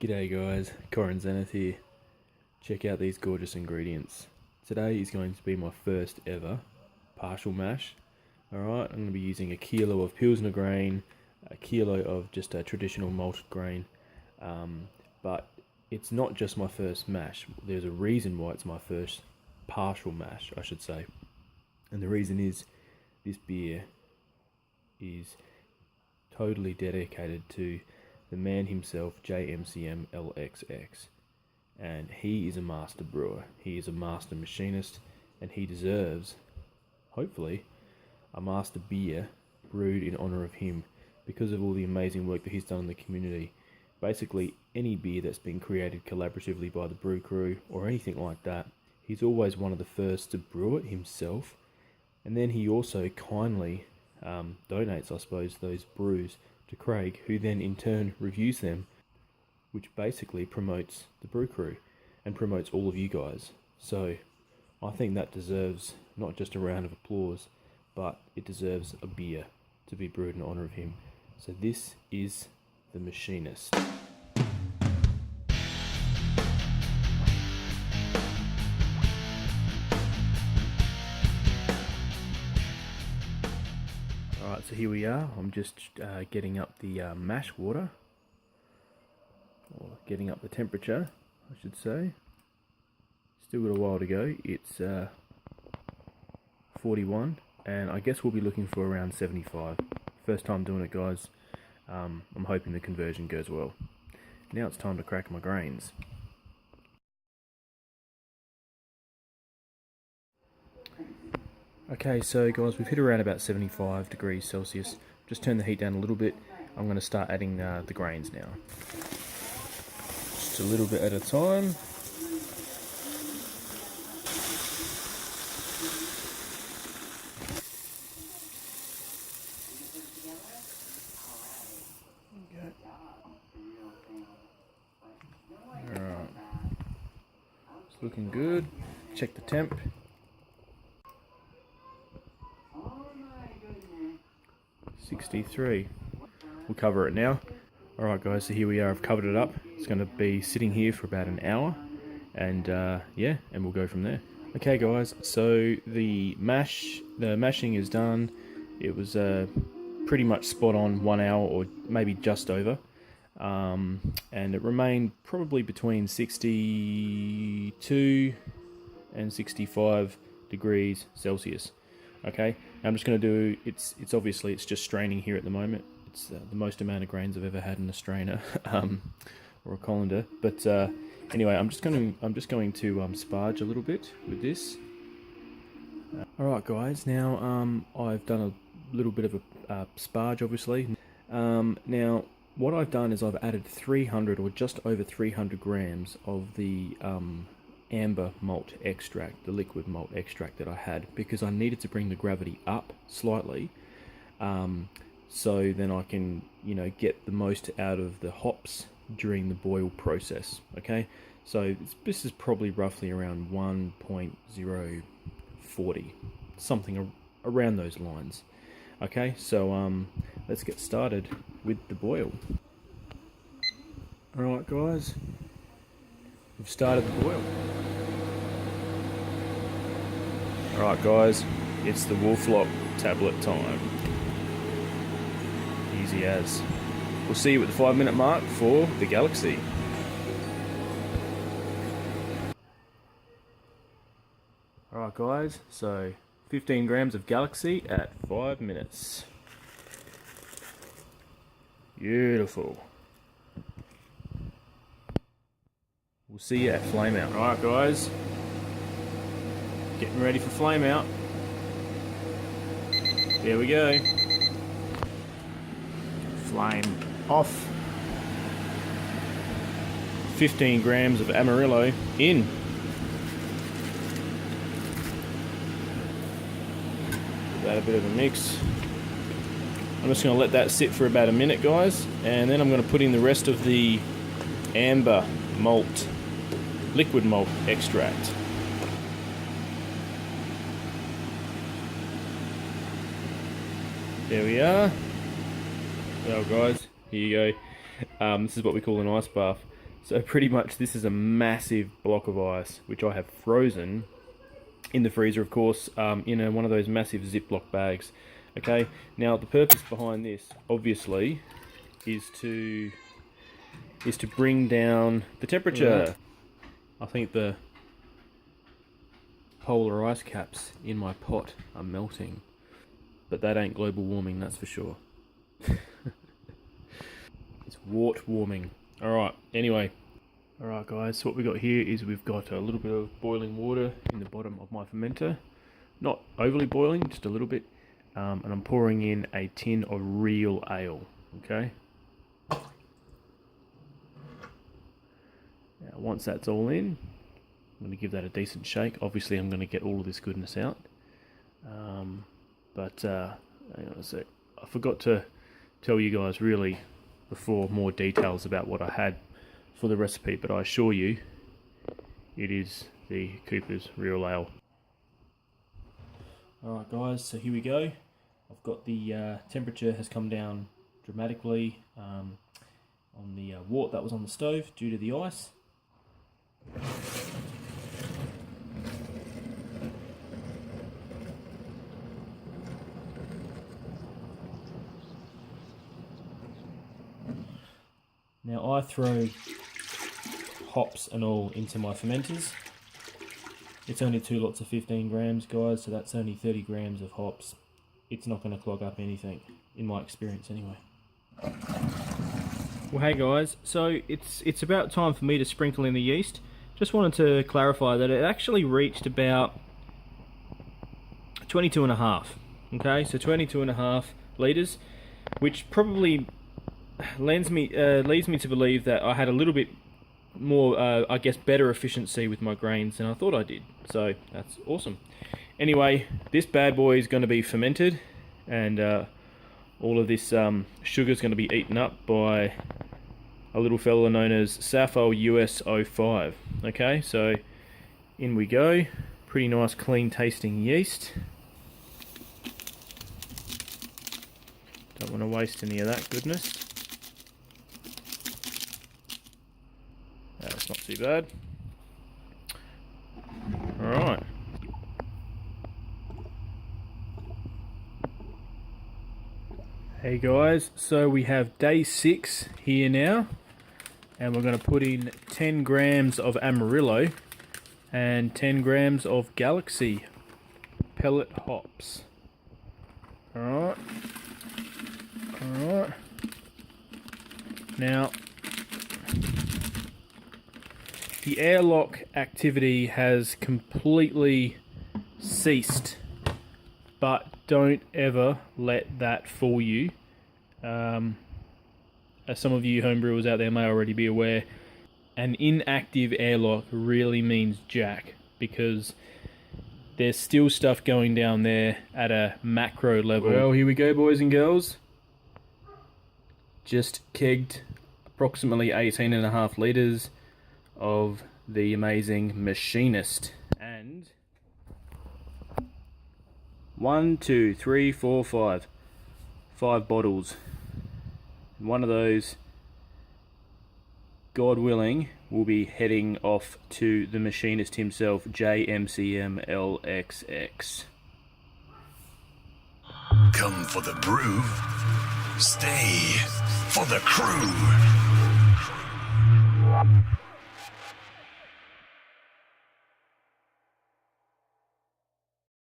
G'day guys, Corin Zenith here. Check out these gorgeous ingredients. Today is going to be my first ever partial mash. Alright, I'm going to be using a kilo of Pilsner grain, a kilo of just a traditional malted grain. But it's not just my first mash. There's a reason why it's my first partial mash, I should say. And the reason is this beer is totally dedicated to the man himself, JayMCMLXX, and he is a master brewer, he is a master machinist, and he deserves, hopefully, a master beer brewed in honour of him because of all the amazing work that he's done in the community. Basically, any beer that's been created collaboratively by the brew crew or anything like that, he's always one of the first to brew it himself, and then he also kindly donates, I suppose, those brews to Craig, who then in turn reviews them, which basically promotes the brew crew and promotes all of you guys. So I think that deserves not just a round of applause, but it deserves a beer to be brewed in honour of him. So this is the Machinist. Alright, so here we are. I'm just getting up the mash water, or getting up the temperature, I should say. Still got a while to go. It's 41, and I guess we'll be looking for around 75. First time doing it, guys. I'm hoping the conversion goes well. Now it's time to crack my grains. Okay, so guys, we've hit around about 75 degrees Celsius. Just turn the heat down a little bit. I'm going to start adding the grains now. Just a little bit at a time. Alright. It's looking good. Check the temp. 63. We'll cover it now. Alright guys, so here we are, I've covered it up. It's going to be sitting here for about an hour, and yeah, and we'll go from there. Okay guys, so the mashing is done. It was pretty much spot on 1 hour, or maybe just over, and it remained probably between 62 and 65 degrees Celsius. Okay, now I'm just going to do, it's obviously it's just straining here at the moment. It's the most amount of grains I've ever had in a strainer, or a colander. But anyway, I'm just going to sparge a little bit with this. Alright guys, now I've done a little bit of a sparge, obviously. Now what I've done is I've added 300 or just over 300 grams of the Amber malt extract, the liquid malt extract that I had, because I needed to bring the gravity up slightly, so then I can, you know, get the most out of the hops during the boil process. Okay, so this is probably roughly around 1.040, something around those lines. Okay, so let's get started with the boil. Alright guys, we've started the boil. Alright guys, it's the whirlfloc tablet time. Easy as. We'll see you at the 5-minute mark for the Galaxy. Alright guys, so 15 grams of Galaxy at 5 minutes. Beautiful. We'll see you at flame out. Alright guys, getting ready for flame out. There we go. Flame off. 15 grams of Amarillo in. Give that a bit of a mix. I'm just going to let that sit for about a minute, guys, and then I'm going to put in the rest of the Amber malt, liquid malt extract. There we are. Well guys, here you go. This is what we call an ice bath. So pretty much this is a massive block of ice, which I have frozen in the freezer, of course, in one of those massive Ziploc bags. Okay, now the purpose behind this, obviously, is to bring down the temperature. Yeah. I think the polar ice caps in my pot are melting, but that ain't global warming, that's for sure. It's wort warming. Alright, anyway. Alright guys, so what we got here is we've got a little bit of boiling water in the bottom of my fermenter. Not overly boiling, just a little bit. And I'm pouring in a tin of real ale, okay? Now once that's all in, I'm going to give that a decent shake. Obviously I'm going to get all of this goodness out. Hang on a sec. I forgot to tell you guys really before more details about what I had for the recipe, but I assure you it is the Cooper's Real Ale. Alright guys, so here we go. I've got the temperature has come down dramatically on the wort that was on the stove due to the ice. Now I throw hops and all into my fermenters. It's only 2 lots of 15 grams, guys, so that's only 30 grams of hops. It's not going to clog up anything, in my experience anyway. Well, hey guys, so it's about time for me to sprinkle in the yeast. Just wanted to clarify that it actually reached about 22.5. Okay, so 22.5 litres, which probably leads me to believe that I had a little bit more, I guess, better efficiency with my grains than I thought I did. So that's awesome. Anyway, this bad boy is going to be fermented, and all of this sugar is going to be eaten up by a little fella known as Sappho US05. Okay, so in we go. Pretty nice, clean tasting yeast. Don't want to waste any of that goodness. That's not too bad. Alright. Hey guys, so we have day 6 here now, and we're going to put in 10 grams of Amarillo and 10 grams of Galaxy pellet hops. Alright. Alright. Now, the airlock activity has completely ceased, but don't ever let that fool you. As some of you homebrewers out there may already be aware, an inactive airlock really means jack, because there's still stuff going down there at a macro level. Well, here we go, boys and girls. Just kegged approximately 18.5 litres of the amazing Machinist, and 1, 2, 3, 4, 5 bottles. One of those, God willing, will be heading off to the Machinist himself, JayMCMLXX. Come for the brew, stay for the crew.